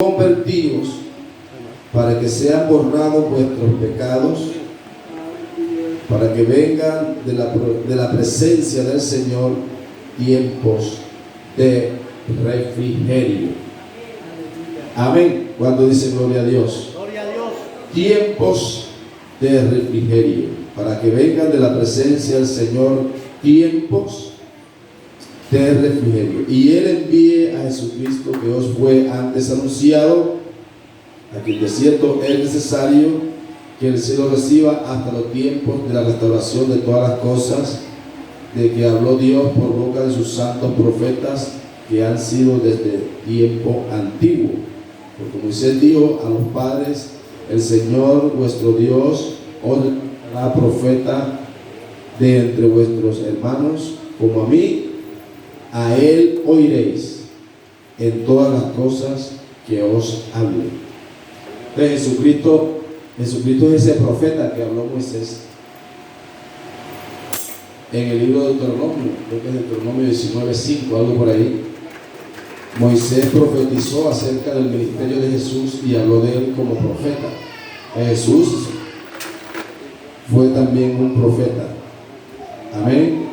convertidos para que sean borrados vuestros pecados, para que vengan de la presencia del Señor tiempos de refrigerio. Amén. Cuando dice gloria a Dios. Gloria a Dios. Tiempos de refrigerio, para que vengan de la presencia del Señor tiempos de refrigerio, y Él envíe a Jesucristo, que os fue antes anunciado, a quien de cierto es necesario que el cielo reciba hasta los tiempos de la restauración de todas las cosas, de que habló Dios por boca de sus santos profetas, que han sido desde tiempo antiguo. Porque Moisés dijo a los padres: el Señor vuestro Dios os dará profeta de entre vuestros hermanos, como a mí. A Él oiréis en todas las cosas que os hable. Entonces Jesucristo es ese profeta que habló Moisés en el libro de Deuteronomio, creo que es Deuteronomio 19:5, algo por ahí. Moisés profetizó acerca del ministerio de Jesús y habló de él como profeta. Jesús fue también un profeta. Amén.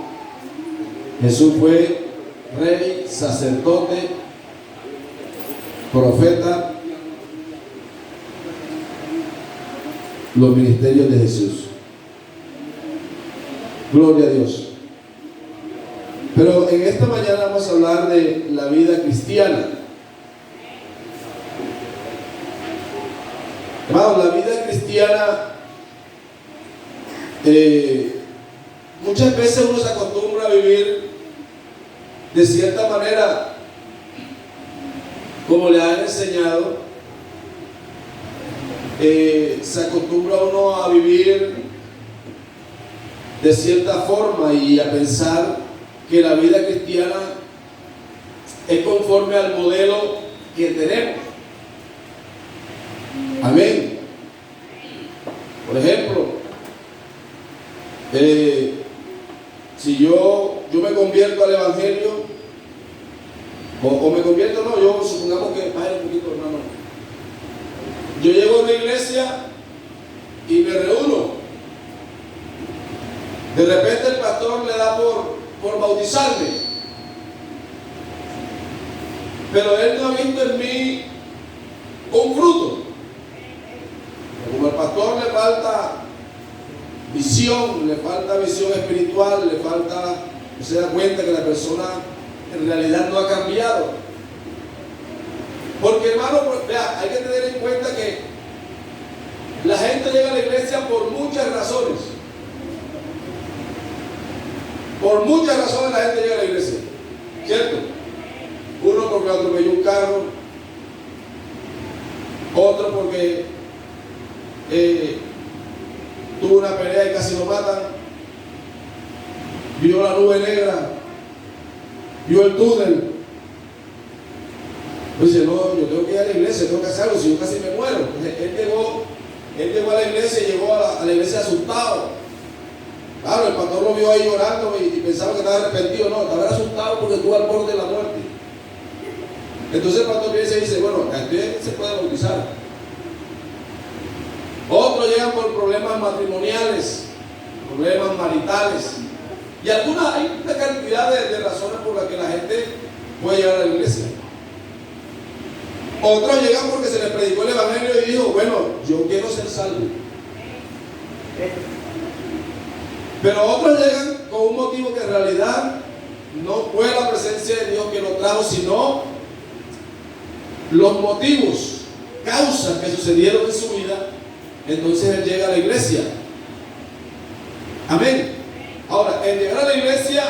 Jesús fue rey, sacerdote, profeta. Los ministerios de Jesús. Gloria a Dios. Pero en esta mañana vamos a hablar de la vida cristiana. Hermano, la vida cristiana, muchas veces uno se acostumbra a vivir de cierta manera como le han enseñado. Se acostumbra uno a vivir de cierta forma y a pensar que la vida cristiana es conforme al modelo que tenemos. Amén. Por ejemplo, si yo me convierto al evangelio, o me convierto, no, yo supongamos que vaya un poquito, hermano. Yo llego a una iglesia y me reúno. De repente el pastor le da por bautizarme, pero él no ha visto en mí un fruto. Como al pastor le falta visión espiritual, le falta, se da cuenta que la persona en realidad no ha cambiado. Porque, hermano, vea, hay que tener en cuenta que la gente llega a la iglesia por muchas razones. Por muchas razones la gente llega a la iglesia, ¿cierto? Uno porque atropelló un carro, otro porque tuvo una pelea y casi lo matan, vio la nube negra, vio el túnel. Pues dice: no, yo tengo que ir a la iglesia, tengo que hacerlo, si yo casi me muero. Entonces, él llegó a la iglesia y llegó a la iglesia asustado. Claro, el pastor lo vio ahí llorando y pensaba que estaba arrepentido. No, estaba asustado porque estuvo al borde de la muerte. Entonces el pastor piensa y dice: bueno, usted se puede bautizar. Otros llegan por problemas matrimoniales, problemas maritales, y hay una cantidad de razones por las que la gente puede llegar a la iglesia. Otros llegan porque se les predicó el evangelio y dijo: bueno, yo quiero ser salvo. Pero otros llegan con un motivo que en realidad no fue la presencia de Dios que lo trajo, sino los motivos, causas que sucedieron en su vida. Entonces él llega a la iglesia. Amén. Ahora, el llegar a la iglesia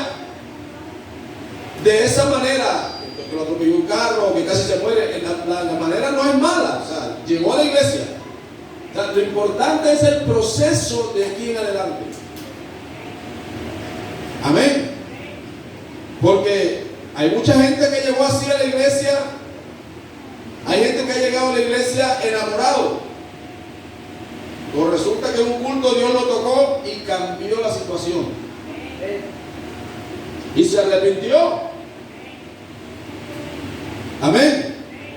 de esa manera, que lo atropelló un carro, que casi se muere, la manera no es mala. O sea, llegó a la iglesia. O sea, lo importante es el proceso de aquí en adelante. Amén. Porque hay mucha gente que llegó así a la iglesia. Hay gente que ha llegado a la iglesia enamorado. Pues resulta que en un culto Dios lo tocó y cambió la situación. Y se arrepintió. Amén.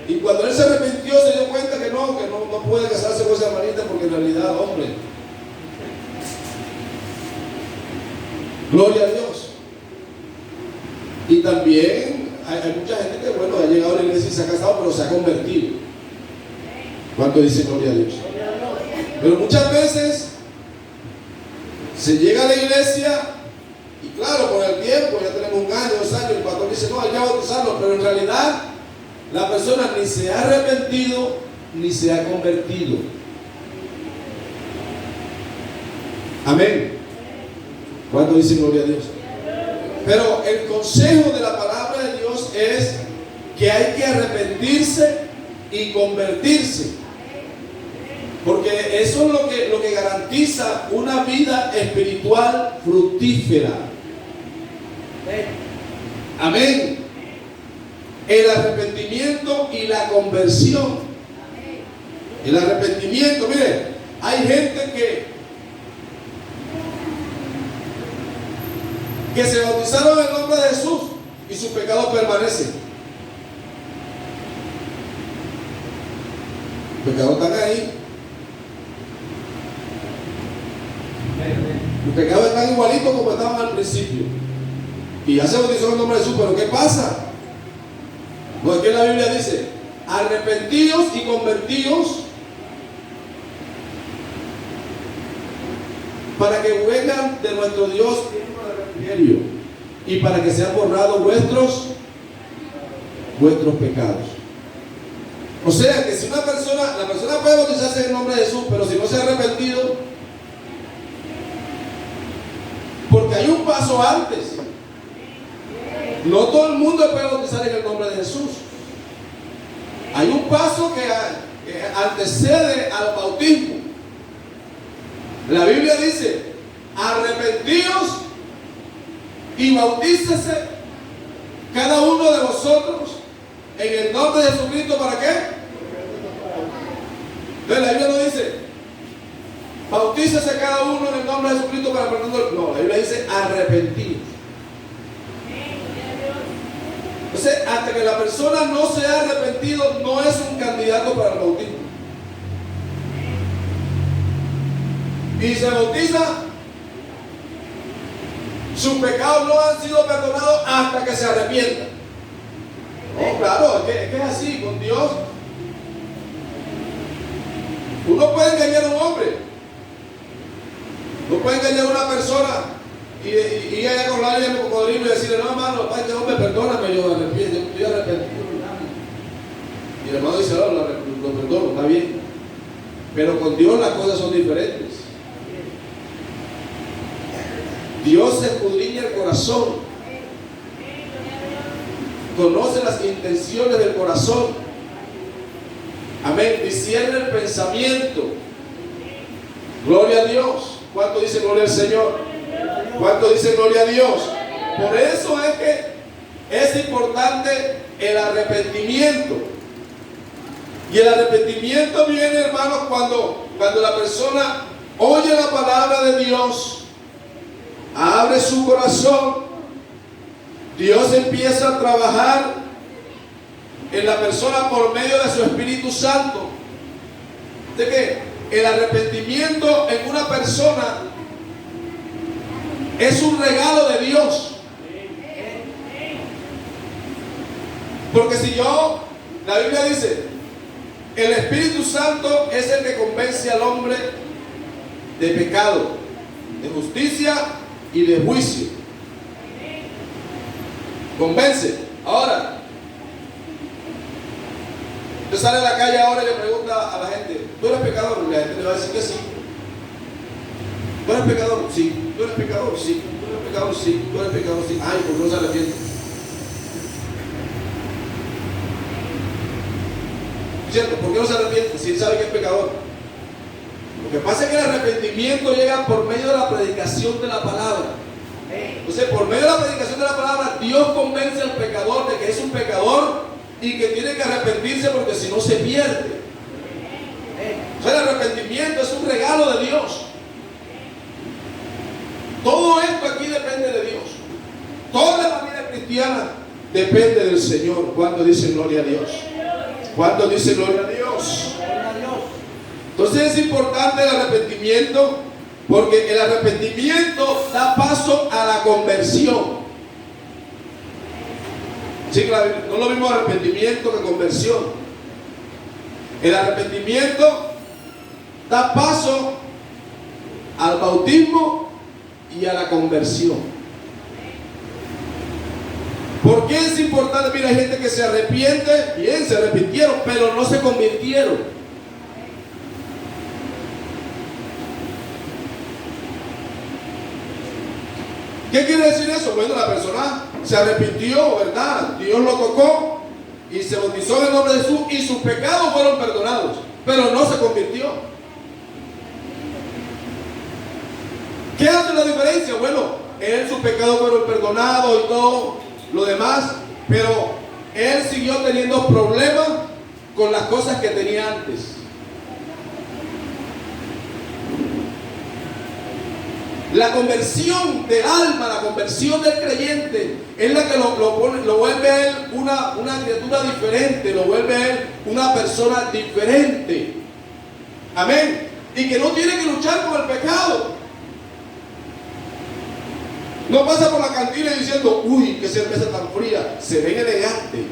Y cuando él se arrepintió, se dio cuenta que no puede casarse con esa hermanita porque en realidad, hombre. Gloria a Dios. Y también hay mucha gente que, bueno, ha llegado a la iglesia y se ha casado, pero se ha convertido. ¿Cuánto dice gloria a Dios? Pero muchas veces se llega a la iglesia y claro, con el tiempo, ya tenemos 1 año, 2 años, el pastor dice, no, hay que bautizarlo, pero en realidad la persona ni se ha arrepentido ni se ha convertido. Amén. ¿Cuánto dice gloria a Dios? Pero el consejo de la palabra de Dios es que hay que arrepentirse y convertirse, porque eso es lo que garantiza una vida espiritual fructífera. Amén. El arrepentimiento y la conversión. El arrepentimiento, mire, hay gente que se bautizaron en el nombre de Jesús y sus pecados permanecen. Los pecados están ahí. Los pecados están igualitos como estaban al principio. Y ya se bautizó en el nombre de Jesús, pero ¿qué pasa? Porque la Biblia dice, arrepentidos y convertidos para que vengan de nuestro Dios y para que sean borrados vuestros pecados. O sea que si la persona puede bautizarse en el nombre de Jesús, pero si no se ha arrepentido, porque hay un paso antes. No todo el mundo puede bautizar en el nombre de Jesús. Hay un paso que antecede al bautismo. La Biblia dice, arrepentíos y bautícese cada uno de vosotros en el nombre de Jesucristo. ¿Para qué? Entonces la Biblia no dice, bautícese cada uno en el nombre de Jesucristo para perdón del... No, la Biblia dice, arrepentíos. Entonces, hasta que la persona no se ha arrepentido, no es un candidato para el bautismo. Y se bautiza, sus pecados no han sido perdonados hasta que se arrepienta. No, claro, es que es así, con Dios. Uno puede engañar a un hombre, no puede engañar a una persona y ir allá con la de cocodrilo y decirle, no hermano, este hombre, perdóname, yo estoy arrepentido. Y el hermano dice, no, lo perdono, está bien. Pero con Dios las cosas son diferentes. Dios escudriña el corazón, conoce las intenciones del corazón. Amén. Discierne el pensamiento. Gloria a Dios. ¿Cuánto dice gloria al Señor? ¿Cuánto dice gloria a Dios? Por eso es que es importante el arrepentimiento. Y el arrepentimiento viene, hermanos, cuando la persona oye la palabra de Dios, abre su corazón, Dios empieza a trabajar en la persona por medio de su Espíritu Santo. ¿De qué? El arrepentimiento en una persona es un regalo de Dios. Porque la Biblia dice, el Espíritu Santo es el que convence al hombre de pecado, de justicia y de juicio. Convence. Ahora, usted sale a la calle ahora y le pregunta a la gente, ¿tú eres pecador? Y la gente le va a decir que sí. ¿Tú eres pecador? Sí. ¿Tú eres pecador? Sí. ¿Tú eres pecador? Sí. ¿Tú eres pecador? Sí. Ay, ¿por qué no se arrepiente? ¿Cierto? ¿Por qué no se arrepiente si él sabe que es pecador? Lo que pasa es que el arrepentimiento llega por medio de la predicación de la palabra. Entonces, por medio de la predicación de la palabra, Dios convence al pecador de que es un pecador y que tiene que arrepentirse porque si no se pierde. O sea, el arrepentimiento es un regalo de Dios. Todo esto aquí depende de Dios. Toda la vida cristiana depende del Señor. ¿Cuánto dicen gloria a Dios? ¿Cuántos dicen gloria a Dios? Entonces es importante el arrepentimiento, porque el arrepentimiento da paso a la conversión. Sí, claro, no es lo mismo arrepentimiento que conversión. El arrepentimiento da paso al bautismo y a la conversión. ¿Por qué es importante? Mira, hay gente que se arrepiente, bien, se arrepintieron, pero no se convirtieron. ¿Qué quiere decir eso? Bueno, la persona se arrepintió, ¿verdad? Dios lo tocó y se bautizó en el nombre de Jesús y sus pecados fueron perdonados, pero no se convirtió. ¿Qué hace la diferencia? Bueno, sus pecados fueron perdonados y todo lo demás, pero él siguió teniendo problemas con las cosas que tenía antes. La conversión del alma, la conversión del creyente es la que lo vuelve a él una criatura diferente, lo vuelve a él una persona diferente. Amén. Y que no tiene que luchar con el pecado. No pasa por la cantina diciendo, uy, qué cerveza tan fría, se ven elegante.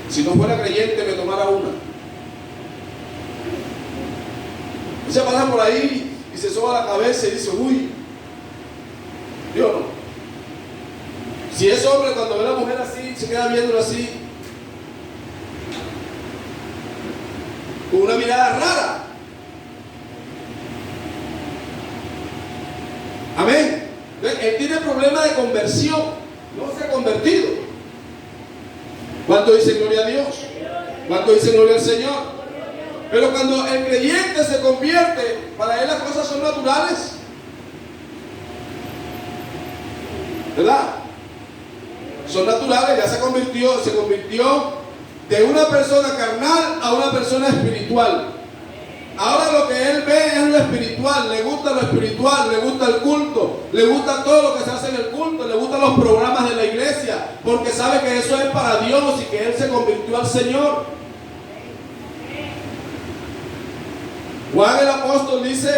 Si no fuera creyente me tomara una. Se pasa por ahí y se soba la cabeza y dice, uy, Dios no. Si es hombre, cuando ve a la mujer así, se queda viéndola así, con una mirada rara. Amén. Entonces, él tiene problema de conversión, no se ha convertido. ¿Cuánto dicen gloria a Dios? ¿Cuánto dicen gloria al Señor? Pero cuando el creyente se convierte, para él las cosas son naturales, ¿verdad? Son naturales, ya se convirtió de una persona carnal a una persona espiritual. Ahora lo que él ve es lo espiritual, le gusta lo espiritual, le gusta el culto, le gusta todo lo que se hace en el culto, le gustan los programas de la iglesia, porque sabe que eso es para Dios y que él se convirtió al Señor. Juan el apóstol dice,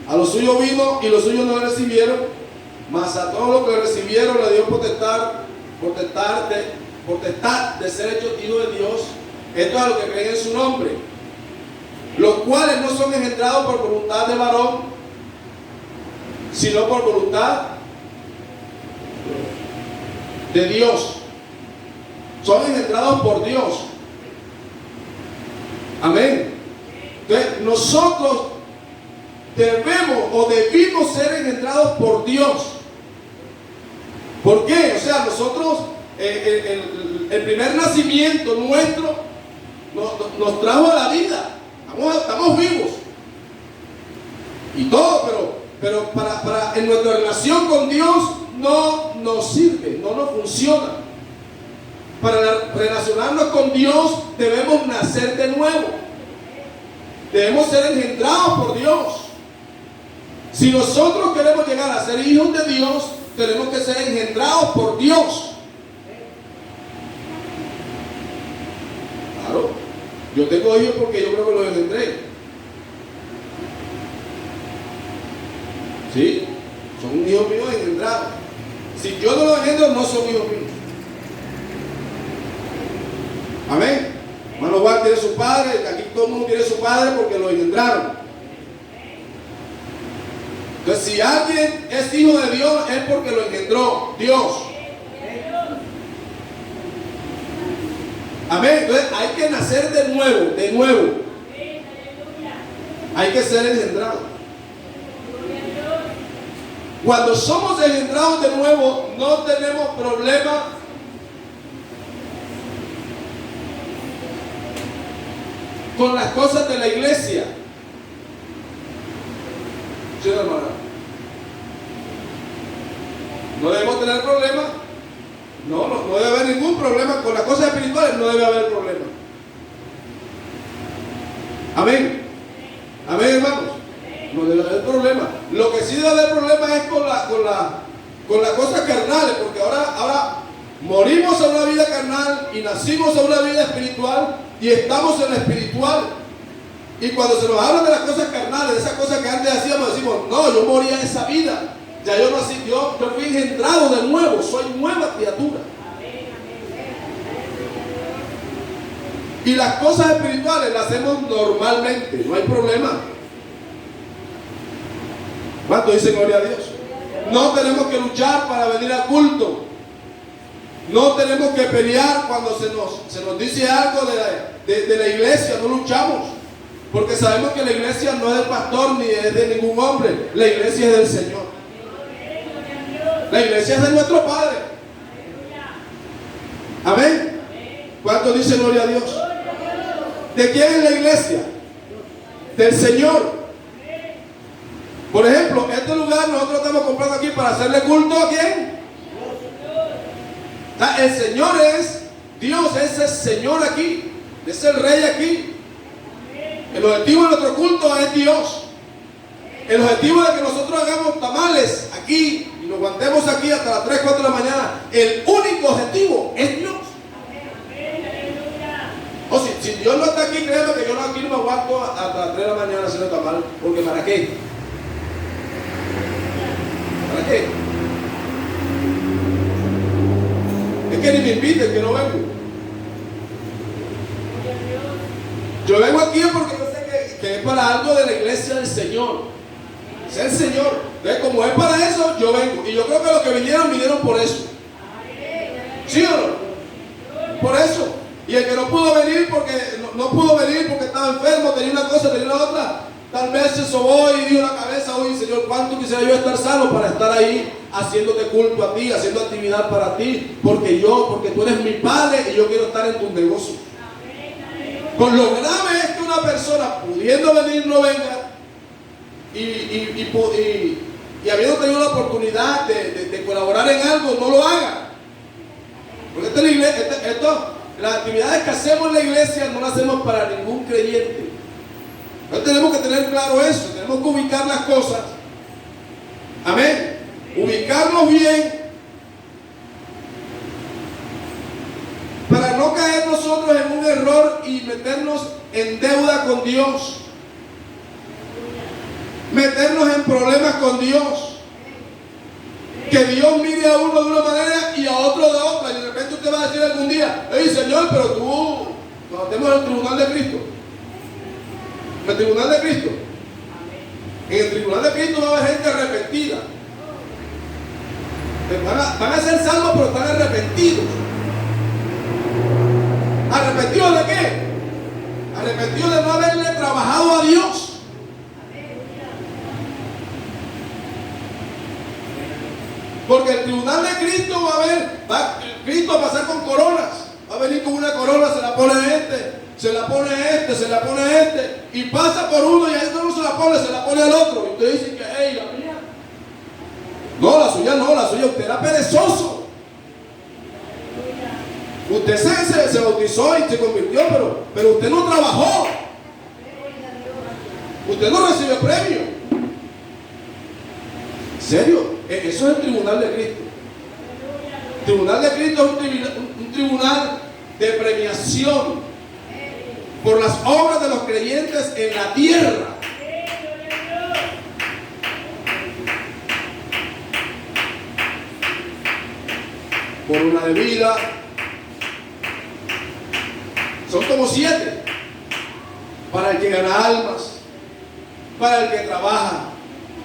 a los suyos vino y los suyos no le recibieron, mas a todos los que le recibieron le dio potestad de ser hechos hijos de Dios. Esto es a los que creen en su nombre, los cuales no son engendrados por voluntad de varón, sino por voluntad de Dios. Son engendrados por Dios. Amén. Entonces, nosotros debimos ser engendrados por Dios. ¿Por qué? O sea, nosotros, el primer nacimiento nuestro nos trajo a la vida. Estamos vivos. Y todo, pero en nuestra relación con Dios no nos sirve, no nos funciona. Para relacionarnos con Dios debemos nacer de nuevo. Debemos ser engendrados por Dios. Si nosotros queremos llegar a ser hijos de Dios, tenemos que ser engendrados por Dios. Claro, yo tengo hijos porque yo creo que los engendré. ¿Sí? Son hijos míos engendrados. Si yo no los engendro, no son hijos míos. Amén. Hermano Juan tiene su padre, aquí todo el mundo tiene su padre porque lo engendraron. Entonces, si alguien es hijo de Dios, es porque lo engendró Dios. Amén. Entonces, hay que nacer de nuevo. Hay que ser engendrado. Cuando somos engendrados de nuevo, no tenemos problema con las cosas de la iglesia. ¿Sí, hermana? No debemos tener problemas. No debe haber ningún problema con las cosas espirituales, no debe haber problema. Amén. Amén, hermanos. No debe haber problema. Lo que sí debe haber problema es con las cosas carnales, porque ahora Morimos a una vida carnal y nacimos a una vida espiritual y estamos en lo espiritual. Y cuando se nos habla de las cosas carnales, de esas cosas que antes hacíamos, decimos, no, yo morí en esa vida. Ya yo nací, yo fui engendrado de nuevo, soy nueva criatura. Y las cosas espirituales las hacemos normalmente, no hay problema. ¿Cuánto dice gloria a Dios? No tenemos que luchar para venir al culto. No tenemos que pelear cuando se nos dice algo de la iglesia, no luchamos. Porque sabemos que la iglesia no es del pastor ni es de ningún hombre. La iglesia es del Señor. La iglesia es de nuestro Padre. Amén. ¿Cuánto dice gloria a Dios? ¿De quién es la iglesia? Del Señor. Por ejemplo, este lugar nosotros estamos comprando aquí para hacerle culto ¿a quién? El Señor es Dios, es el Señor aquí, es el Rey aquí. El objetivo de nuestro culto es Dios. El objetivo de que nosotros hagamos tamales aquí y nos aguantemos aquí hasta las 3, 4 de la mañana, el único objetivo es Dios. O si Dios no está aquí, créeme que yo aquí no me aguanto hasta las 3 de la mañana haciendo tamal, porque ¿para qué? ¿Para qué? Es que ni me inviten, que no vengo. Yo vengo aquí porque yo sé que es para algo de la iglesia del Señor. Es el Señor. Entonces, como es para eso, yo vengo. Y yo creo que los que vinieron por eso. ¿Sí o no? Por eso. Y el que no pudo venir porque no pudo venir porque estaba enfermo, tenía una cosa, tenía la otra, tal vez se sobó y dio la cabeza, oye Señor, ¿cuánto quisiera yo estar sano para estar ahí haciéndote culto a ti, haciendo actividad para ti? Porque tú eres mi Padre y yo quiero estar en tus negocios. Con lo grave es que una persona pudiendo venir no venga y habiendo tenido la oportunidad de colaborar en algo, no lo haga. Porque las actividades que hacemos en la iglesia no las hacemos para ningún creyente. Entonces tenemos que tener claro eso, tenemos que ubicar las cosas. Amén. Ubicarnos bien para no caer nosotros en un error y meternos en deuda con Dios, meternos en problemas con Dios, que Dios mire a uno de una manera y a otro de otra, y de repente usted va a decir algún día, hey Señor, pero tú, cuando estemos en el tribunal de Cristo, en el tribunal de Cristo, en el tribunal de Cristo va a haber gente arrepentida, van a ser salvos pero están arrepentidos. ¿Arrepentidos de qué? Arrepentidos de no haberle trabajado a Dios. Porque el tribunal de Cristo Cristo va a pasar con coronas. Va a venir con una corona, se la pone se la pone se la pone y pasa por uno y a este no se la pone al otro. Y usted dice que, hey, la mía. No, la suya, usted era perezoso. Usted se bautizó y se convirtió, pero usted no trabajó. Usted no recibe premio. ¿En serio? Eso es el tribunal de Cristo. El tribunal de Cristo es un tribunal de premiación por las obras de los creyentes en la tierra. Por una de vida. Son como 7. Para el que gana almas, para el que trabaja,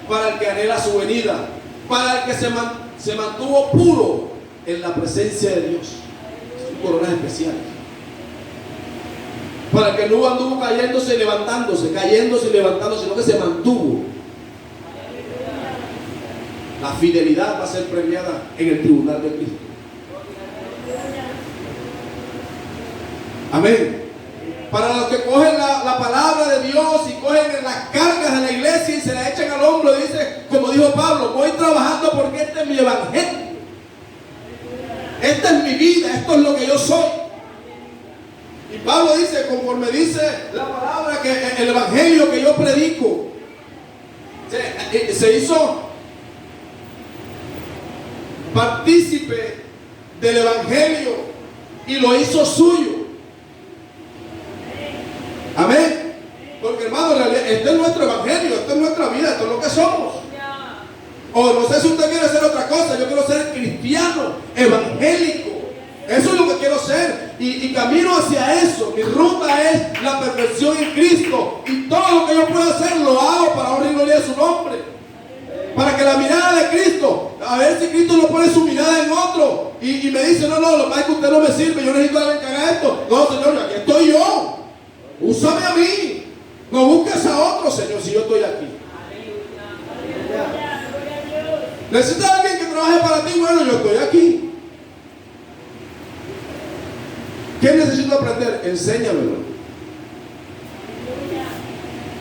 para el que anhela su venida, para el que se mantuvo puro en la presencia de Dios. Son coronas especiales. Para el que no anduvo cayéndose y levantándose, sino que se mantuvo. La fidelidad va a ser premiada en el tribunal de Cristo. Amén. Para los que cogen la palabra de Dios y cogen las cargas de la iglesia y se la echan al hombro, dice, como dijo Pablo, voy trabajando porque este es mi evangelio. Esta es mi vida, esto es lo que yo soy. Y Pablo dice, conforme dice la palabra, que el evangelio que yo predico se hizo partícipe del Evangelio y lo hizo suyo. Amén. Porque, hermano, en realidad, este es nuestro Evangelio, esta es nuestra vida, esto es lo que somos. O no sé si usted quiere ser otra cosa, yo quiero ser cristiano, evangélico. Eso es lo que quiero ser y camino hacia eso. Mi ruta es la perfección en Cristo y todo lo que yo pueda hacer lo hago para honrar y gloria a su nombre. Para que la mirada de Cristo, a ver si Cristo no pone su mirada en otro y me dice, no, lo que pasa es que usted no me sirve, yo necesito a alguien que haga esto. No, Señor, aquí estoy yo. Úsame a mí. No busques a otro, Señor, si yo estoy aquí. ¿Necesitas a alguien que trabaje para ti? Bueno, yo estoy aquí. ¿Qué necesito aprender? Enséñamelo.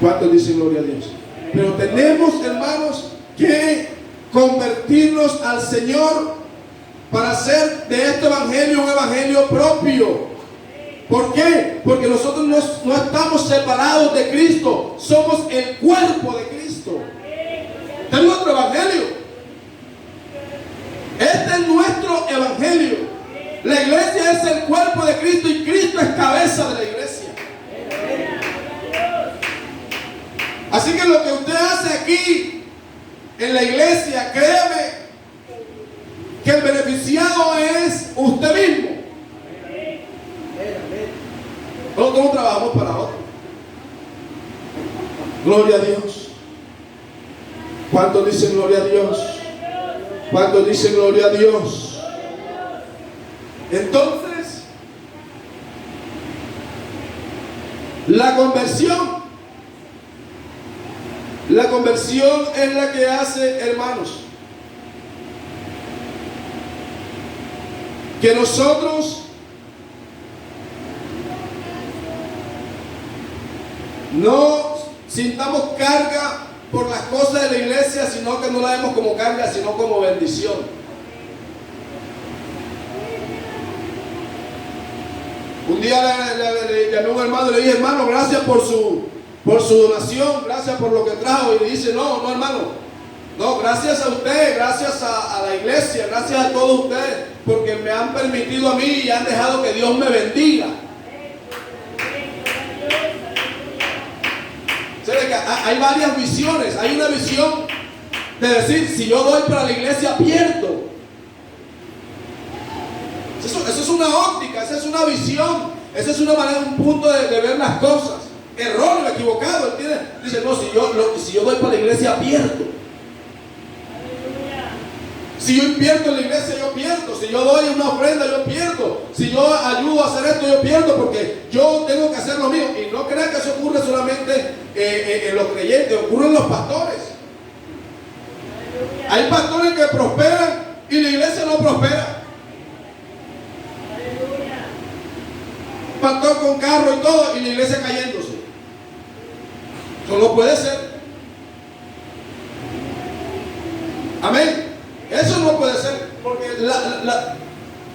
¿Cuántos dicen gloria a Dios? Pero tenemos, hermanos, que convertirnos al Señor para hacer de este evangelio un evangelio propio. ¿Por qué? Porque nosotros no estamos separados de Cristo, somos el cuerpo de Cristo. Este es nuestro evangelio. Este es nuestro evangelio. La iglesia es el cuerpo de Cristo y Cristo es cabeza de la iglesia. Así que lo que usted hace aquí en la iglesia, créame que el beneficiado es usted mismo. Nosotros no trabajamos para otro. Gloria a Dios. ¿Cuántos dicen gloria a Dios? ¿Cuántos dicen gloria a Dios? Entonces, la conversión es la que hace, hermanos, que nosotros no sintamos carga por las cosas de la iglesia, sino que no la vemos como carga, sino como bendición. Un día le llamé a un hermano y le dije, hermano, gracias por su donación, gracias por lo que trajo. Y le dice, no, hermano, no, gracias a usted, gracias a la iglesia, gracias a todos ustedes, porque me han permitido a mí y han dejado que Dios me bendiga. Hay varias visiones. Hay una visión de decir, si yo doy para la iglesia, pierdo. Eso es una óptica, esa es una visión, esa es una manera, un punto de ver las cosas. Erróneo, equivocado, ¿entiendes? Dice, no, si yo doy para la iglesia, pierdo. Si yo invierto en la iglesia, yo pierdo. Si yo doy una ofrenda, yo pierdo. Si yo ayudo a hacer esto, yo pierdo, porque yo tengo que hacer lo mío. Y no crean que eso ocurre solamente en los creyentes, ocurre en los pastores. Hay pastores que prosperan y la iglesia no prospera. Pastor con carro y todo, y la iglesia cayéndose. Eso no puede ser. Amén. Eso no puede ser, porque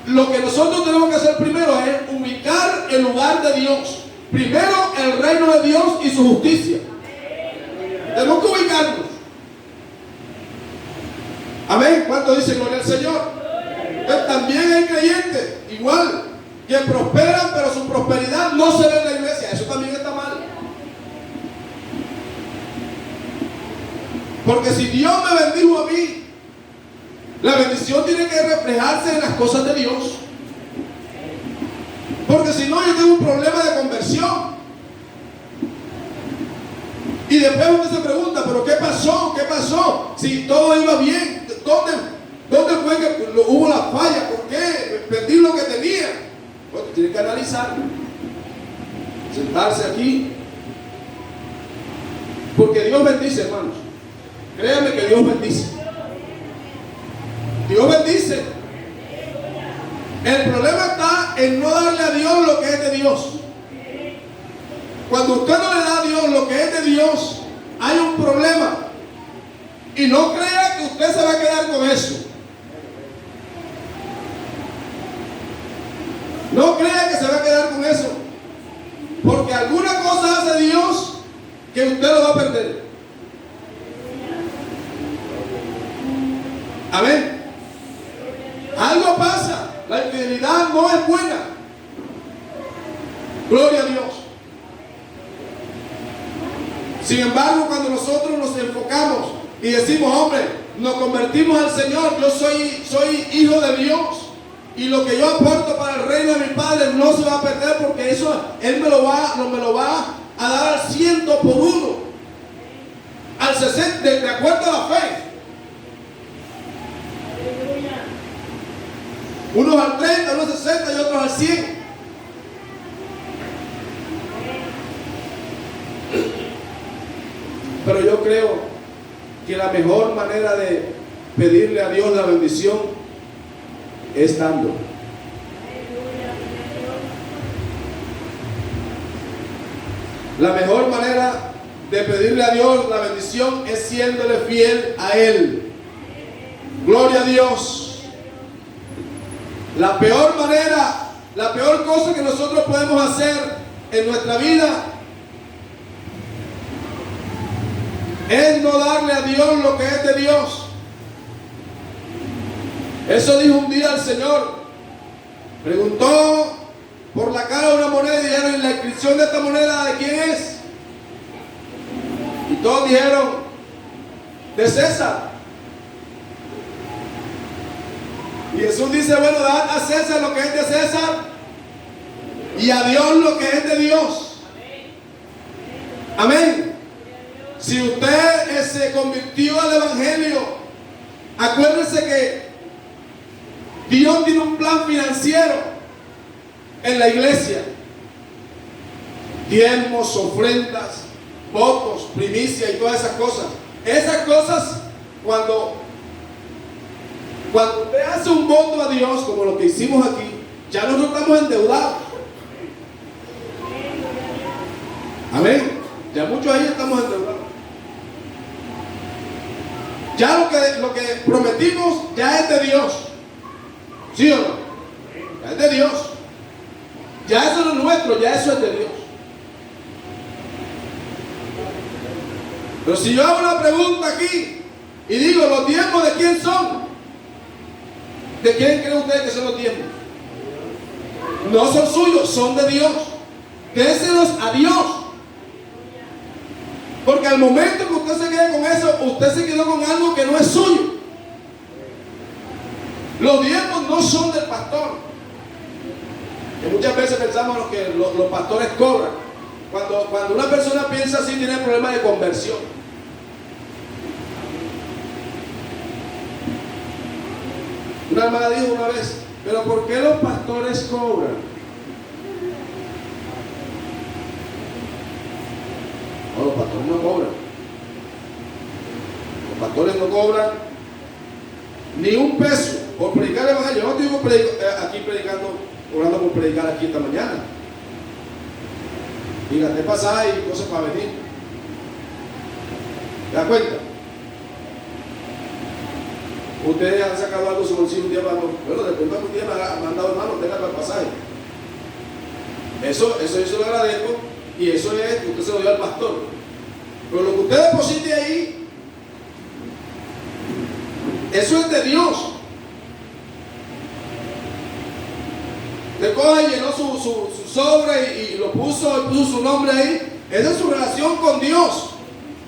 lo que nosotros tenemos que hacer primero es ubicar el lugar de Dios. Primero el reino de Dios y su justicia. Tenemos que ubicarnos. Amén. ¿Cuánto dice gloria al Señor? Pero también hay creyentes igual que prosperan, pero su prosperidad no se ve en la iglesia. Eso también está mal. Porque si Dios me bendijo a mí, la bendición tiene que reflejarse en las cosas de Dios. Porque si no, yo tengo un problema de conversión. Y después usted se pregunta, ¿pero qué pasó? ¿Qué pasó? Si todo iba bien, ¿dónde fue que hubo la falla? ¿Por qué? Perdí lo que tenía. Bueno, tiene que analizar. Sentarse aquí. Porque Dios bendice, hermanos. Créanme que Dios bendice. Dios bendice. El problema está en no darle a Dios lo que es de Dios. Cuando usted no le da a Dios lo que es de Dios, hay un problema. Y no crea que usted se va a quedar con eso. No crea que se va a quedar con eso. Porque alguna cosa hace Dios que usted lo va a perder. Amén. Algo pasa. La infidelidad no es buena. Gloria a Dios. Sin embargo, cuando nosotros nos enfocamos y decimos, hombre, nos convertimos al Señor, yo soy hijo de Dios, y lo que yo aporto para el reino de mi Padre no se va a perder, porque eso Él me lo va a dar al 100 por 1, al 60, de acuerdo a la fe. Unos al 30, unos al 60 y otros al 100. Pero yo creo que la mejor manera de pedirle a Dios la bendición es dando. La mejor manera de pedirle a Dios la bendición es siéndole fiel a Él. Gloria a Dios. La peor manera, la peor cosa que nosotros podemos hacer en nuestra vida es no darle a Dios lo que es de Dios. Eso dijo un día el Señor. Preguntó por la cara de una moneda y dijeron, ¿y la inscripción de esta moneda de quién es? Y todos dijeron, de César. Y Jesús dice, bueno, dad a César lo que es de César y a Dios lo que es de Dios. Amén. Si usted se convirtió al Evangelio, acuérdese que Dios tiene un plan financiero en la iglesia. Diezmos, ofrendas, votos, primicia y todas esas cosas. Esas cosas, cuando usted hace un voto a Dios, como lo que hicimos aquí, ya nosotros estamos endeudados. Amén. Ya muchos ahí estamos endeudados. Ya lo que prometimos ya es de Dios. ¿Sí o no? Ya es de Dios. Ya eso no es nuestro, ya eso es de Dios. Pero si yo hago una pregunta aquí y digo, ¿los diezmos de quién son? ¿De quién creen ustedes que son los diezmos? No son suyos, son de Dios. Déselos a Dios. Porque al momento que usted se quede con eso, usted se quedó con algo que no es suyo. Los diezmos no son del pastor. Que muchas veces pensamos que los pastores cobran. Cuando una persona piensa así, tiene problemas de conversión. Una hermana dijo una vez, pero ¿por qué los pastores cobran? No, los pastores no cobran. Los pastores no cobran ni un peso por predicar el evangelio. Yo no estoy aquí predicando, orando por predicar aquí esta mañana. Y gasté pasaje y cosas para venir. ¿Te das cuenta? Ustedes han sacado algo de su bolsillo un día para, bueno, de pronto un día me han mandado hermano, tenga para el pasaje. Eso yo se lo agradezco. Y eso es que usted se lo dio al pastor. Pero lo que usted deposite ahí, eso es de Dios. Usted coge y llenó su sobre y lo puso su nombre ahí. Esa es su relación con Dios.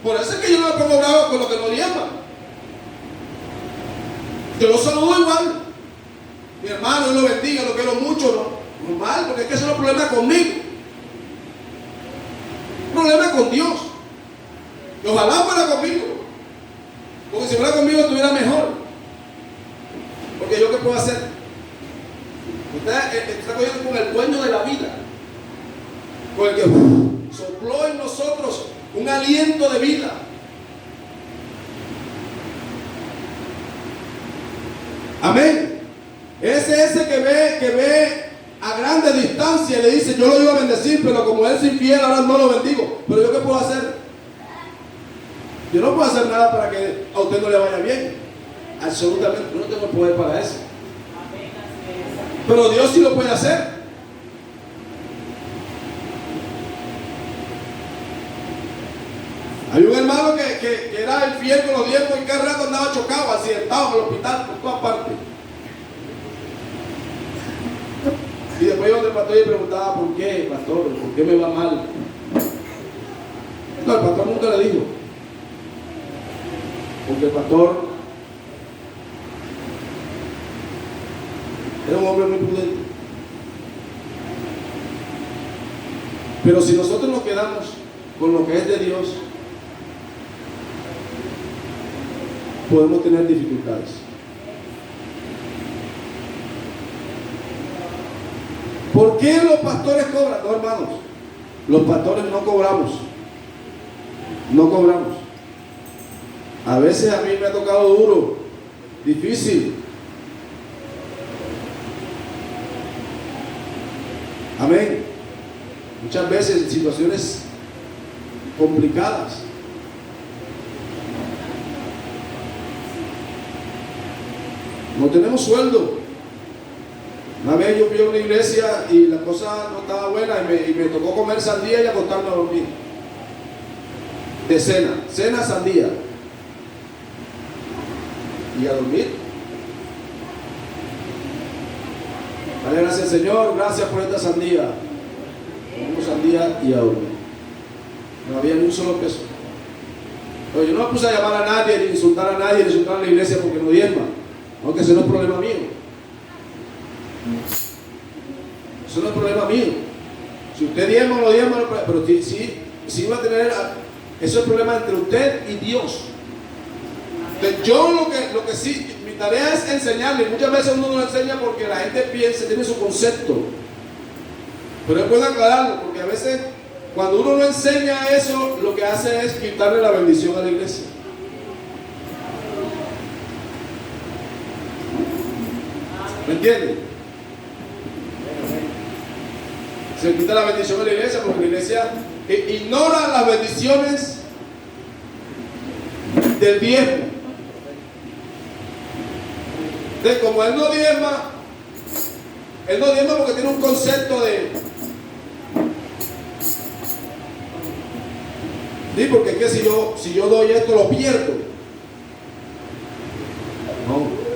Por eso es que yo no me pongo bravo con lo que no diezman. Yo lo saludo igual. Mi hermano, Dios lo bendiga, lo quiero mucho, ¿no? Normal, porque es que eso no es problema conmigo. Problema con Dios. Y ojalá fuera conmigo, porque si fuera conmigo estuviera mejor. Porque yo qué puedo hacer. Usted está cogiendo con el dueño de la vida, con el que sopló en nosotros un aliento de vida. Amén. Ese que ve a grande distancia y le dice, yo lo iba a bendecir, pero como él es infiel, ahora no lo bendigo. Pero yo qué puedo hacer? Yo no puedo hacer nada para que a usted no le vaya bien. Absolutamente, yo no tengo poder para eso. Pero Dios sí lo puede hacer. Hay un hermano que era infiel con los diezmos y cada rato andaba chocado, accidentado en el hospital, por todas partes. donde el pastor y preguntaba, ¿por qué, pastor? ¿Por qué me va mal? No, el pastor nunca le dijo. Porque el pastor era un hombre muy prudente. Pero si nosotros nos quedamos con lo que es de Dios, podemos tener dificultades. ¿Por qué los pastores cobran? No, hermanos, los pastores no cobramos. No cobramos. A veces a mí me ha tocado duro, difícil. Amén. Muchas veces en situaciones complicadas. No tenemos sueldo. Una vez yo fui a una iglesia y la cosa no estaba buena y me tocó comer sandía y acostarme a dormir. De cena sandía. Y a dormir. Dale gracias Señor, gracias por esta sandía. Comimos sandía y a dormir. No había ni un solo peso. Pero yo no me puse a llamar a nadie, ni insultar a nadie, ni insultar a la iglesia porque no diezma. Aunque ese no es problema mío. Eso no es problema mío. Si usted diezma o no diezma, pero sí va a tener. Eso es problema entre usted y Dios. Entonces, yo lo que sí, mi tarea es enseñarle. Muchas veces uno no lo enseña porque la gente piensa, tiene su concepto. Pero es bueno aclararlo, porque a veces cuando uno no enseña eso, lo que hace es quitarle la bendición a la iglesia. ¿Me entienden? Se quita la bendición a la iglesia porque la iglesia ignora las bendiciones del diezmo. Entonces, como él no diezma porque tiene un concepto de... Sí, porque es que si yo doy esto lo pierdo. No.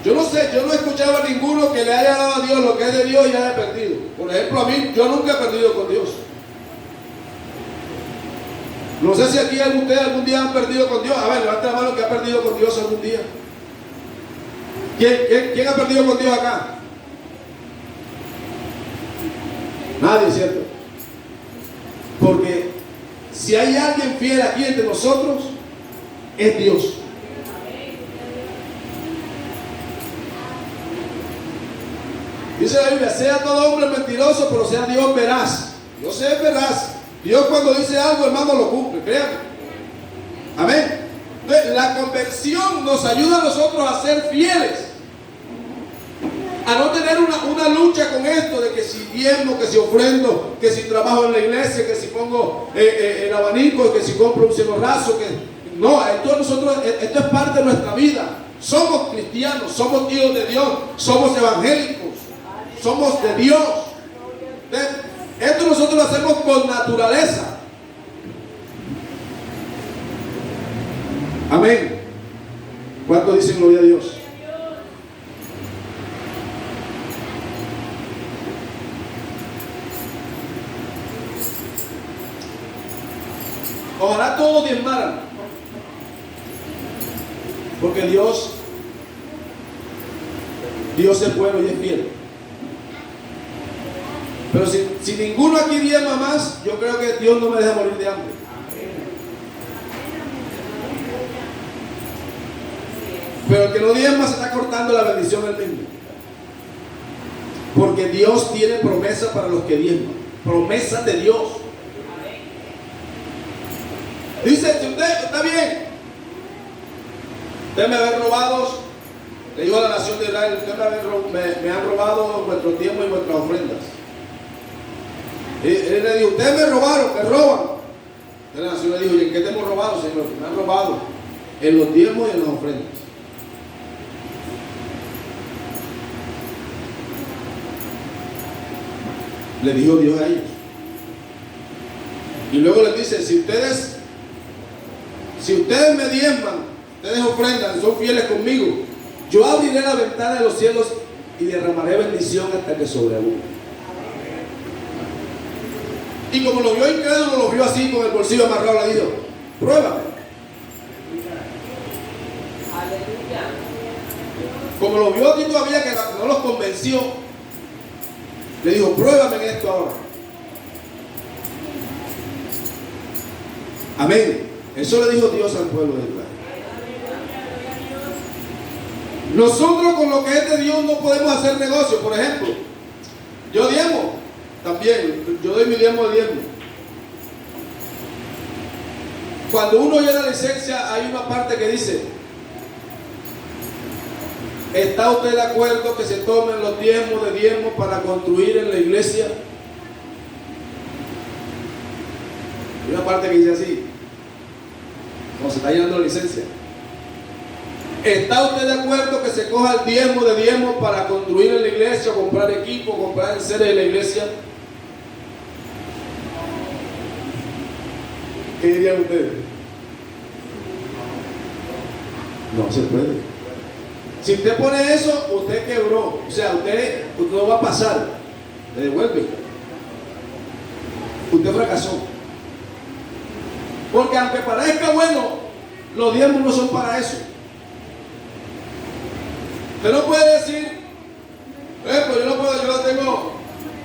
Yo no sé, yo no he escuchado a ninguno que le haya dado a Dios lo que es de Dios y haya perdido. Por ejemplo, a mí, yo nunca he perdido con Dios. No sé si aquí ustedes algún día han perdido con Dios. A ver, levanta la mano que ha perdido con Dios algún día. ¿Quién ha perdido con Dios acá? Nadie, ¿cierto? Porque si hay alguien fiel aquí entre nosotros, es Dios. Dice la Biblia, sea todo hombre mentiroso, pero sea Dios veraz. Dios es veraz. Dios cuando dice algo, hermano, lo cumple, créanme. Amén. Entonces, la conversión nos ayuda a nosotros a ser fieles. A no tener una lucha con esto de que si diezmo, que si ofrendo, que si trabajo en la iglesia, que si pongo el abanico, que si compro un cielo raso. No, esto es parte de nuestra vida. Somos cristianos, somos hijos de Dios, somos evangélicos. Somos de Dios. Esto nosotros lo hacemos por naturaleza. Amén. ¿Cuántos dicen gloria a Dios? Ojalá todos diezmaran. Porque Dios es bueno y es fiel. Pero si ninguno aquí diezma más, yo creo que Dios no me deja morir de hambre. Pero el que no diezma se está cortando la bendición del mismo. Porque Dios tiene promesas para los que diezman. Promesas de Dios. Dice, si usted está bien, ustedes me habían robado, le digo a la nación de Israel, ustedes me han robado vuestros diezmos y vuestras ofrendas. Él le dijo, ustedes me robaron, me roban. Entonces la nación le dijo, ¿y en qué te hemos robado, Señor? Me han robado en los diezmos y en las ofrendas. Le dijo Dios a ellos. Y luego les dice, si ustedes me diezman, ustedes ofrendan, son fieles conmigo, yo abriré la ventana de los cielos y derramaré bendición hasta que sobreabunde. Y como lo vio incrédulo, lo vio así con el bolsillo amarrado, le dijo: pruébame. Como lo vio aquí todavía que no los convenció, le dijo: pruébame en esto ahora. Amén. Eso le dijo Dios al pueblo de Israel. Nosotros con lo que es de Dios no podemos hacer negocio. Por ejemplo, yo diezmo también, yo doy mi diezmo de diezmo. Cuando uno llena la licencia, hay una parte que dice: ¿está usted de acuerdo que se tomen los diezmos de diezmo para construir en la iglesia? Hay una parte que dice así, como se está llenando la licencia. ¿Está usted de acuerdo que se coja el diezmo de diezmo para construir en la iglesia, comprar equipo, comprar enseres de la iglesia? ¿Qué dirían ustedes? No se puede. Si usted pone eso, usted quebró. O sea, usted no va a pasar. Le devuelve. Usted fracasó. Porque aunque parezca bueno, los diezmos no son para eso. Usted no puede decir, por ejemplo, yo lo tengo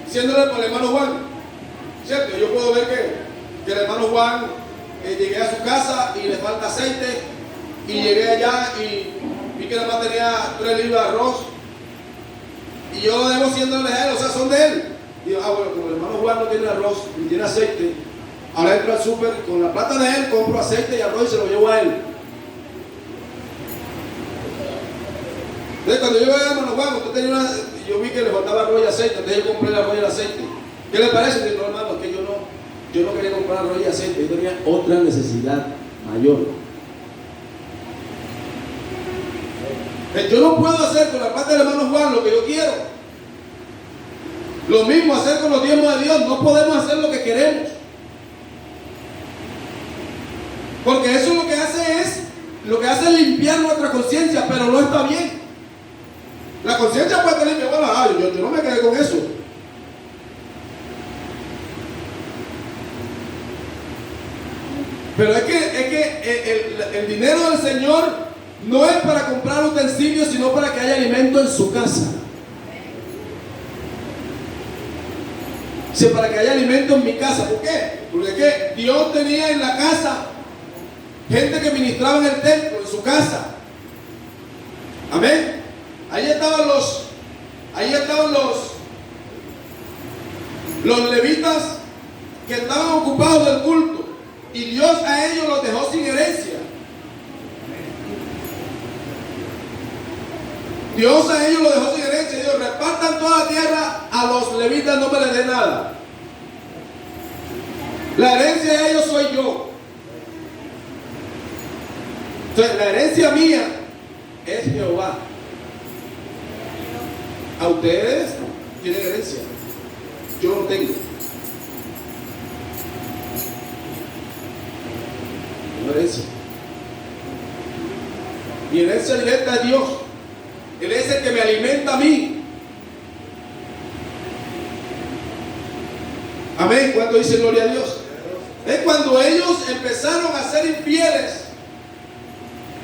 diciéndole al hermano Juan, ¿cierto? Yo puedo ver que el hermano Juan llegué a su casa y le falta aceite, y llegué allá y vi que nada más tenía 3 libras de arroz, y yo lo debo siéndole a él, o sea, son de él. Y digo: bueno, como el hermano Juan no tiene arroz ni tiene aceite, ahora entro al súper, con la plata de él compro aceite y arroz y se lo llevo a él. Entonces, cuando yo veo a hermano Juan, usted tenía yo vi que le faltaba arroz y aceite, entonces yo compré el arroz y el aceite. ¿Qué le parece? Digo: no, hermano, es que yo no quería comprar arroz y aceite, yo tenía otra necesidad mayor. Yo no puedo hacer con la parte del hermano Juan lo que yo quiero. Lo mismo hacer con los diezmos de Dios, no podemos hacer lo que queremos. Porque eso lo que hace es limpiar nuestra conciencia, pero no está bien. La conciencia puede estar limpia. Bueno, yo no me quedé con eso. Pero es que el dinero del Señor no es para comprar utensilios, sino para que haya alimento en su casa. Sí, para que haya alimento en mi casa. ¿Por qué? Porque es que Dios tenía en la casa gente que ministraba en el templo, en su casa. Amén. Ahí estaban los levitas que estaban ocupados del culto, y Dios a ellos los dejó sin herencia. Dios a ellos los dejó sin herencia. Dios: repartan toda la tierra, a los levitas no me les dé nada. La herencia de ellos soy yo. Entonces, la herencia mía es Jehová. A ustedes tienen herencia, yo no tengo. No herencia. Mi herencia directa es Dios. Él es el que me alimenta a mí. Amén. ¿Cuánto dice gloria a Dios? Es cuando ellos empezaron a ser infieles,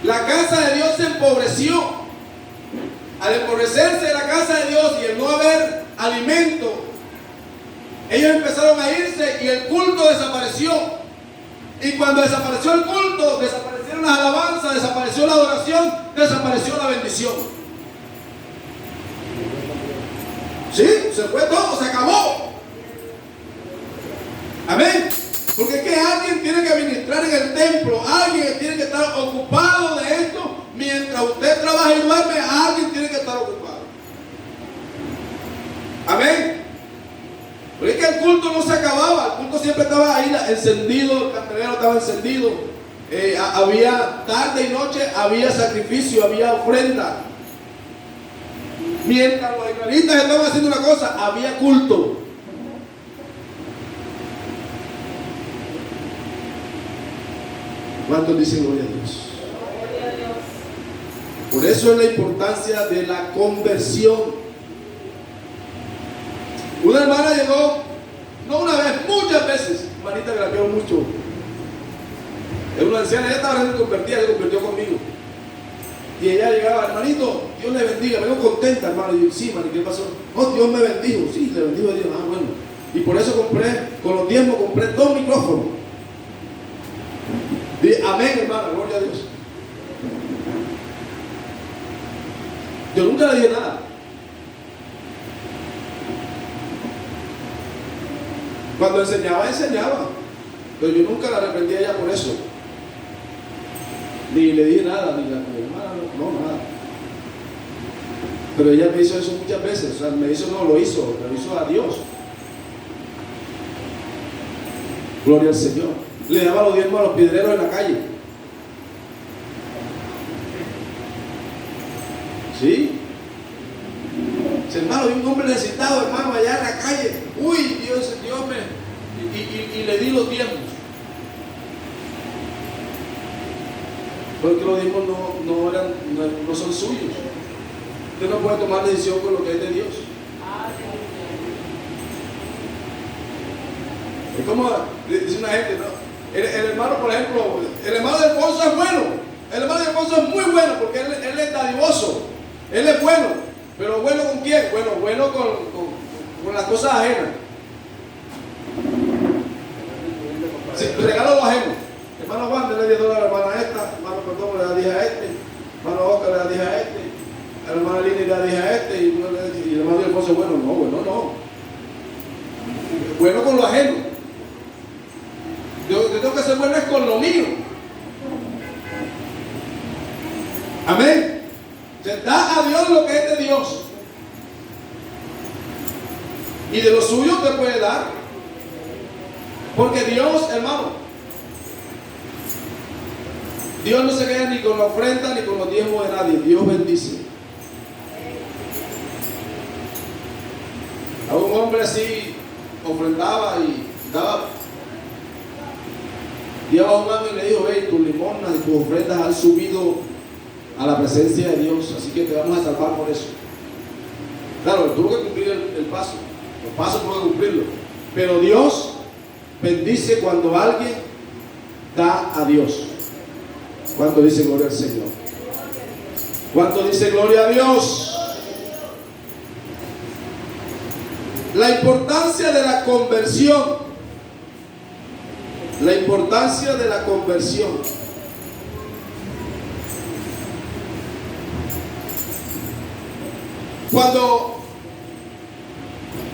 la casa de Dios se empobreció. Al empobrecerse la casa de Dios y el no haber alimento, ellos empezaron a irse y el culto desapareció. Y cuando desapareció el culto, desaparecieron las alabanzas, desapareció la adoración, desapareció la bendición. ¿Sí? Se fue todo, se acabó. Amén. Porque es que alguien tiene que ministrar en el templo, alguien tiene que estar ocupado de esto. Mientras usted trabaja y duerme, alguien tiene que estar ocupado. Amén. Porque es que el culto no se acababa, el culto siempre estaba ahí encendido, el candelero estaba encendido. Había tarde y noche, había sacrificio, había ofrenda. Mientras los israelitas estaban haciendo una cosa, había culto. ¿Cuántos dicen gloria a Dios? Por eso es la importancia de la conversión. Una hermana llegó, no una vez, muchas veces, hermanita que la quiero mucho. Es una anciana, ella estaba recién convertida, se convirtió conmigo. Y ella llegaba, hermanito, Dios le bendiga, vengo contenta, hermano. Y yo, sí, hermano, ¿qué pasó? Oh, Dios me bendijo, sí, le bendijo a Dios. Ah, bueno. Y por eso compré, con los diezmos compré 2 micrófonos. Dije, amén, hermano, gloria a Dios. Yo nunca le dije nada. Cuando enseñaba, enseñaba. Pero yo nunca la reprendí a ella por eso. Ni le dije nada, ni la hermana, no, nada. Pero ella me hizo eso muchas veces. O sea, me hizo, no, lo hizo a Dios. Gloria al Señor. Le daba los diezmos a los piedreros en la calle. ¿Sí? Hermano, vi un hombre necesitado, hermano, allá en la calle. Uy, Dios me... Y le di los diezmos. Porque los diezmos no son suyos. Usted no puede tomar decisión con lo que es de Dios. Es como dice una gente, ¿no? El hermano, por ejemplo, el hermano de Alfonso es bueno. El hermano de Alfonso es muy bueno porque él es dadivoso. Él es bueno. Pero bueno con quién? Bueno con las cosas ajenas. Sí, regalo lo ajeno. Hermano Juan, le da $10 a la hermana esta. Hermano Perdón, le da 10 a este. Hermano Oscar, le da 10 a este. A la hermana Lini le da 10 a este. Y el hermano de Alfonso, bueno, no. Bueno con lo ajeno. Yo tengo que ser bueno es con lo mío. Amén. Se da a Dios lo que es de Dios. Y de lo suyo te puede dar. Porque Dios, hermano, Dios no se queda ni con la ofrenda ni con los diezmos de nadie. Dios bendice. A un hombre así ofrendaba y daba. Lleva un año y le dijo, ve, tus limonas y tus ofrendas han subido a la presencia de Dios, así que te vamos a salvar por eso. Claro, tuvo que cumplir el paso. Los pasos tuvo que cumplirlo. Pero Dios bendice cuando alguien da a Dios. ¿Cuánto dice gloria al Señor? ¿Cuánto dice gloria a Dios? La importancia de la conversión. La importancia de la conversión. Cuando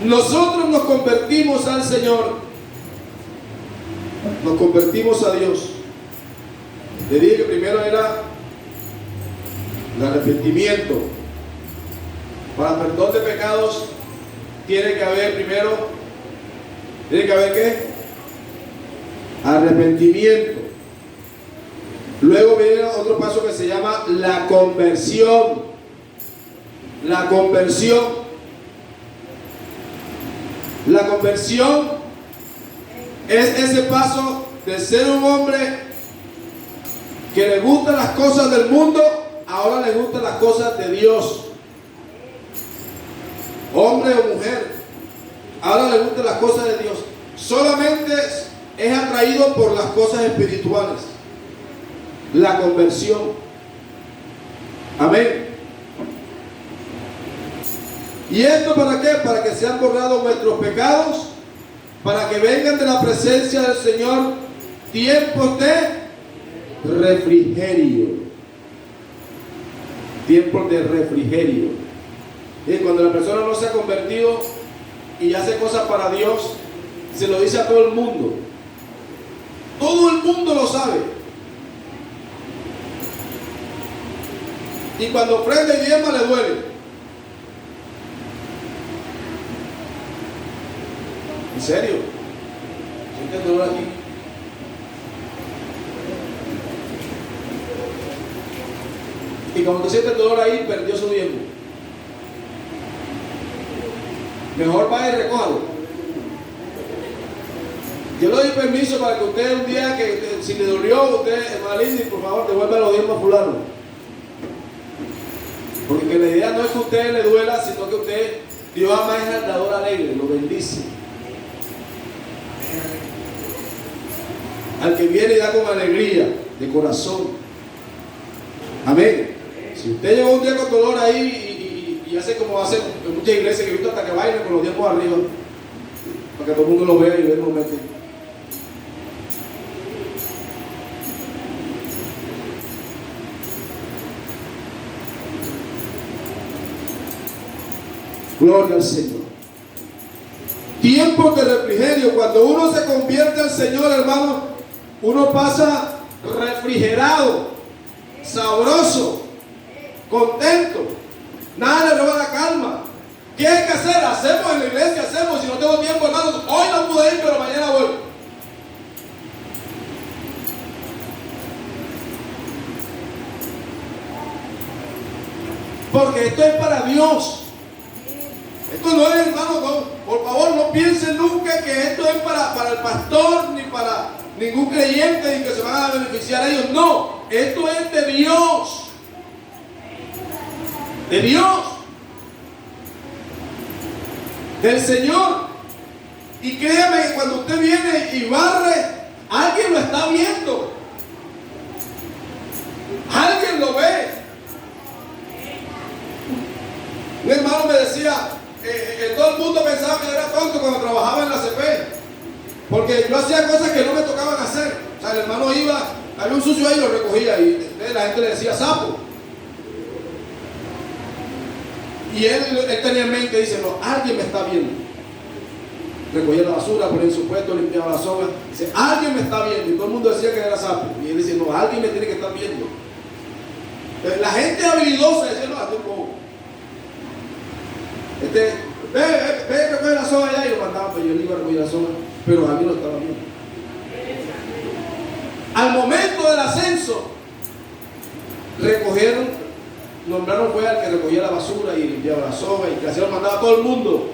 nosotros nos convertimos al Señor, nos convertimos a Dios. Le dije que primero era el arrepentimiento. Para perdón de pecados tiene que haber ¿qué? Arrepentimiento. Luego viene otro paso que se llama la conversión. La conversión. La conversión es ese paso de ser un hombre que le gustan las cosas del mundo, ahora le gustan las cosas de Dios. Hombre o mujer, ahora le gustan las cosas de Dios. Solamente es atraído por las cosas espirituales. La conversión. Amén. ¿Y esto para qué? Para que sean borrados vuestros pecados, para que vengan de la presencia del Señor tiempos de refrigerio. Tiempos de refrigerio. Y cuando la persona no se ha convertido y hace cosas para Dios, se lo dice a todo el mundo. Todo el mundo lo sabe. Y cuando ofrenda y diezma le duele. ¿En serio? ¿Sientes dolor aquí? Y cuando sientes dolor ahí, perdió su diezmo. Mejor vaya y recójalo. Yo le doy permiso para que usted un día que si le dolió, usted, Malini, por favor, devuelva los diezmos a fulano. Porque la idea no es que a usted le duela, sino que usted Dios ama al dador alegre, lo bendice. Al que viene y da con alegría de corazón. Amén. Si usted llegó un día con dolor ahí y hace como hacen en muchas iglesias, que he visto hasta que bailan con los dientes arriba, para que todo el mundo lo vea y vea el momento. Gloria al Señor. Tiempos de refrigerio. Cuando uno se convierte al Señor, hermano, uno pasa refrigerado, sabroso, contento. Nada le roba la calma. ¿Qué hay que hacer? Hacemos en la iglesia, hacemos. Si no tengo tiempo, hermano, hoy no pude ir, pero mañana voy. Porque esto es para Dios. Esto no es, hermano, no, por favor, no piensen nunca que esto es para el pastor ni para ningún creyente y que se van a beneficiar a ellos. No, esto es de Dios. De Dios. Del Señor. Y créame que cuando usted viene y barre, alguien lo está viendo. Alguien lo ve. Un hermano me decía, todo el mundo pensaba que yo era tonto cuando trabajaba en la CP, porque yo hacía cosas que no me tocaban hacer. O sea, el hermano iba, había un sucio ahí, lo recogía y la gente le decía sapo. Y él tenía en mente, dice, no, alguien me está viendo. Recogía la basura, ponía en su puesto, limpiaba la soga. Dice, alguien me está viendo. Y todo el mundo decía que era sapo. Y él dice, no, alguien me tiene que estar viendo. Entonces, la gente habilidosa decía, no, hazte un poco. Ve, recoge la soga allá, y lo mandaban, pues yo le iba a recoger la soga, pero alguien lo estaba viendo. Al momento del ascenso, nombraron fue al que recogía la basura y limpiaba la soga, y que así lo mandaba a todo el mundo.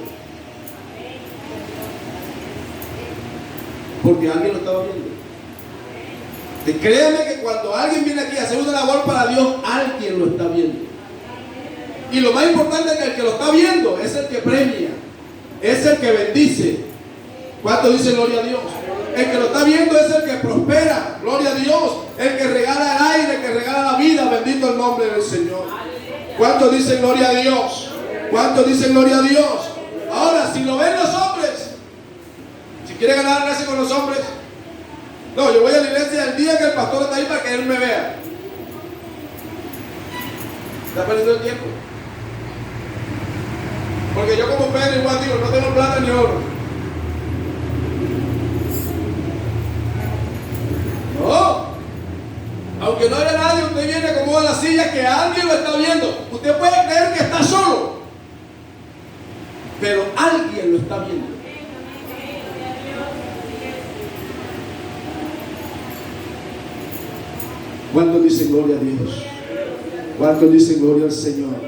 Porque alguien lo estaba viendo. Créeme que cuando alguien viene aquí a hacer una labor para Dios, alguien lo está viendo. Y lo más importante es que el que lo está viendo es el que premia, es el que bendice. ¿Cuántos dicen gloria a Dios? El que lo está viendo es el que prospera, gloria a Dios. El que regala el aire, el que regala la vida, bendito el nombre del Señor. ¿Cuántos dicen gloria a Dios? ¿Cuántos dicen gloria a Dios? Ahora, si lo ven los hombres, si quiere ganar gracia con los hombres, no, yo voy a la iglesia el día que el pastor está ahí para que él me vea. Está perdiendo el tiempo. Porque yo como Pedro igual digo, no tengo plata ni oro. No. Aunque no haya nadie, usted viene como a la silla que alguien lo está viendo. Usted puede creer que está solo, pero alguien lo está viendo. ¿Cuántos dicen gloria a Dios? ¿Cuántos dicen gloria al Señor?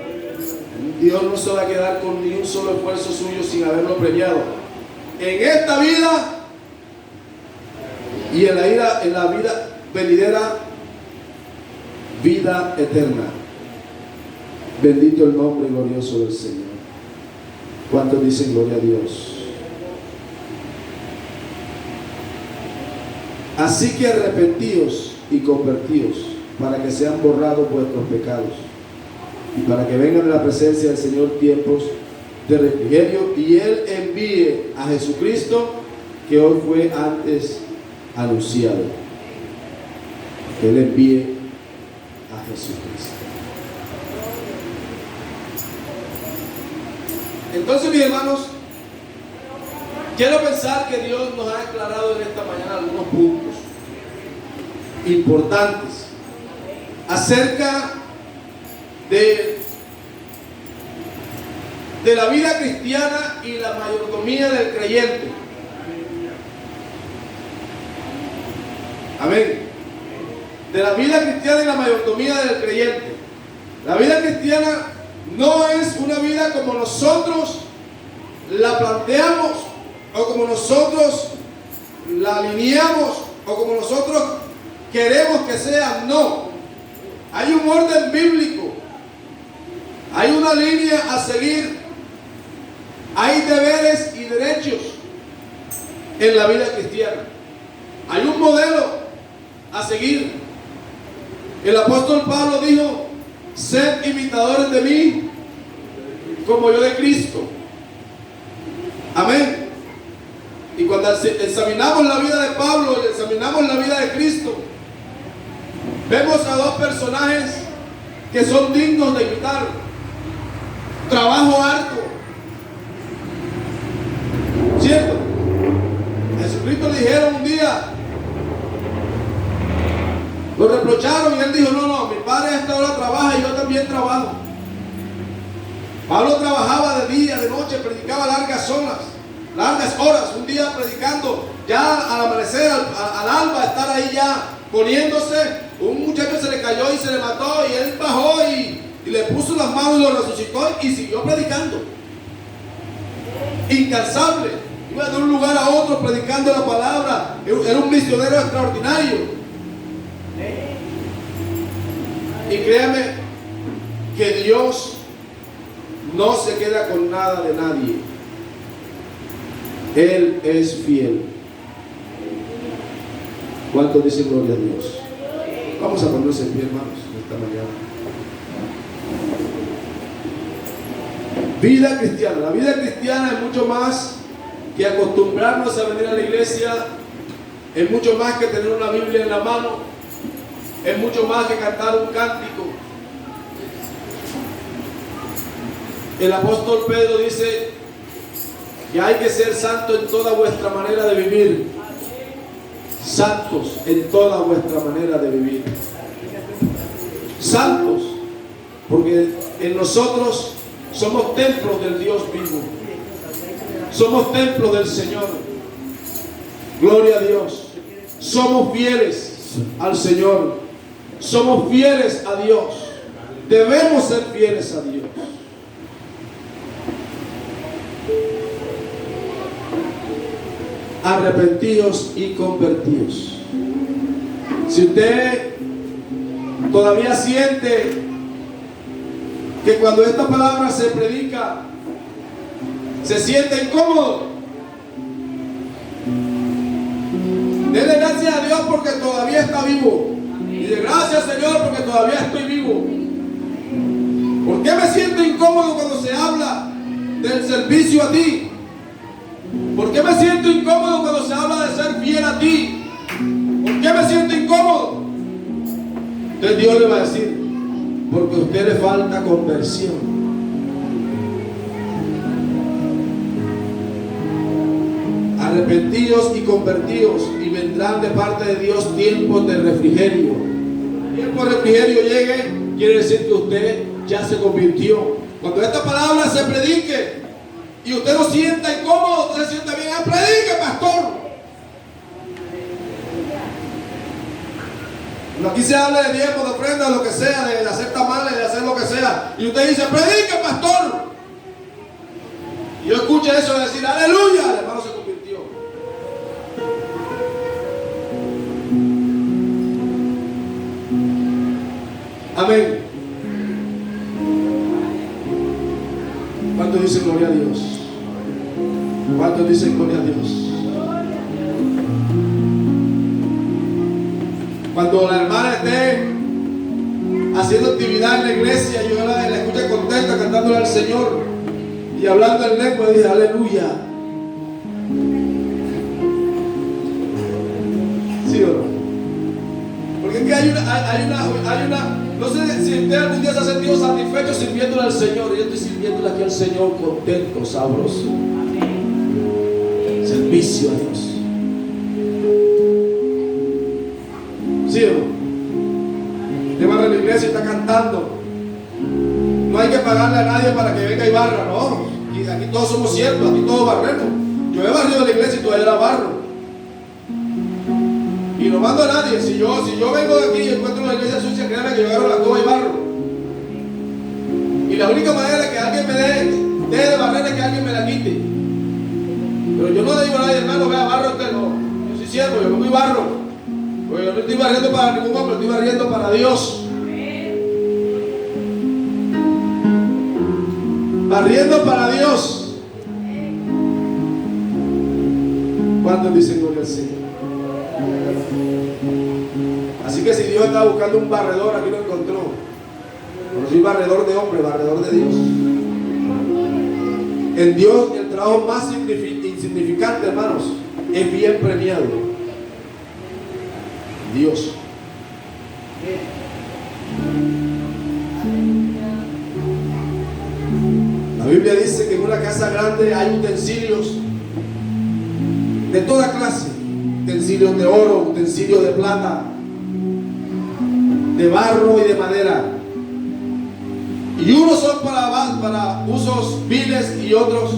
Dios no se va a quedar con ni un solo esfuerzo suyo sin haberlo premiado. En esta vida y en la vida venidera, vida eterna. Bendito el nombre glorioso del Señor. ¿Cuántos dicen gloria a Dios? Así que arrepentíos y convertíos para que sean borrados vuestros pecados y para que vengan de la presencia del Señor tiempos de refrigerio, y Él envíe a Jesucristo, que hoy fue antes anunciado. Que Él envíe a Jesucristo. Entonces, mis hermanos, quiero pensar que Dios nos ha aclarado en esta mañana algunos puntos importantes acerca de la vida cristiana y la mayordomía del creyente. Amén. De la vida cristiana y la mayordomía del creyente. La vida cristiana no es una vida como nosotros la planteamos, o como nosotros la alineamos, o como nosotros queremos que sea. No. Hay un orden bíblico. Hay una línea a seguir. Hay deberes y derechos en la vida cristiana. Hay un modelo a seguir. El apóstol Pablo dijo: sed imitadores de mí, como yo de Cristo. Amén. Y cuando examinamos la vida de Pablo y examinamos la vida de Cristo, vemos a dos personajes que son dignos de imitar. Trabajo arduo, ¿cierto? A Jesucristo le dijeron un día, lo reprocharon y él dijo: no, mi padre a esta hora trabaja y yo también trabajo. Pablo trabajaba de día, de noche, predicaba largas horas, un día predicando, ya al amanecer, al alba, estar ahí ya poniéndose. Un muchacho se le cayó y se le mató, y él bajó y le puso las manos y lo resucitó y siguió predicando. Incansable, iba de un lugar a otro predicando la palabra. Era un misionero extraordinario. Y créame que Dios no se queda con nada de nadie. Él es fiel. ¿Cuántos dicen gloria a Dios? Vamos a ponernos en pie, hermanos, esta mañana. Vida cristiana. La vida cristiana es mucho más que acostumbrarnos a venir a la iglesia. Es mucho más que tener una Biblia en la mano. Es mucho más que cantar un cántico. El apóstol Pedro dice que hay que ser santo en toda vuestra manera de vivir. Santos en toda vuestra manera de vivir. Santos, porque en nosotros somos templos del Dios vivo. Somos templos del Señor. Gloria a Dios. Somos fieles al Señor. Somos fieles a Dios. Debemos ser fieles a Dios. Arrepentidos y convertidos. Si usted todavía siente que cuando esta palabra se predica se siente incómodo, dele gracias a Dios porque todavía está vivo. Y de gracias, Señor, porque todavía estoy vivo. ¿Por qué me siento incómodo cuando se habla del servicio a ti? ¿Por qué me siento incómodo cuando se habla de ser fiel a ti? ¿Por qué me siento incómodo? Entonces Dios le va a decir: porque a usted le falta conversión. Arrepentidos y convertidos, y vendrán de parte de Dios tiempos de refrigerio. Tiempo de refrigerio llegue, quiere decir que usted ya se convirtió. Cuando esta palabra se predique y usted no sienta incómodo, usted se sienta bien, predique, pastor. Aquí se habla de diezmo, de ofrenda, de lo que sea, de hacer tamales, de hacer lo que sea, y usted dice: predique, pastor. Y yo escucho eso de decir: aleluya, el hermano se convirtió. Amén. ¿Cuántos dicen gloria a Dios? ¿Cuántos dicen gloria a Dios? Cuando la hermana esté haciendo actividad en la iglesia, yo la escuché contenta cantándole al Señor y hablando en lengua, y dije: aleluya. ¿Sí o no? Porque es que hay una, no sé si usted algún día se ha sentido satisfecho sirviéndole al Señor. Yo estoy sirviéndole aquí al Señor contento, sabroso. Servicio a Dios. ¿Sí o no? Usted va a la iglesia y está cantando. No hay que pagarle a nadie para que venga y barra, no. Y aquí todos somos siervos, aquí todos barremos. Yo he barrido la iglesia y todavía la barro. Y no mando a nadie. Si yo vengo de aquí y encuentro una iglesia sucia, créanme que yo agarro la escoba y barro. Y la única manera de que alguien me deje de barrer es que alguien me la quite. Pero yo no le digo a nadie: hermano, vea, barro usted. No, yo soy siervo, yo vengo y barro. Porque yo no estoy barriendo para ningún hombre, estoy barriendo para Dios. Barriendo para Dios. ¿Cuántos dicen gloria al Señor? Así que si Dios está buscando un barredor, aquí lo encontró. No soy barredor de hombre, barredor de Dios. En Dios el trabajo más insignificante, hermanos, es bien premiado. Dios. La Biblia dice que en una casa grande hay utensilios de toda clase, utensilios de oro, utensilios de plata, de barro y de madera. Y unos son para usos viles y otros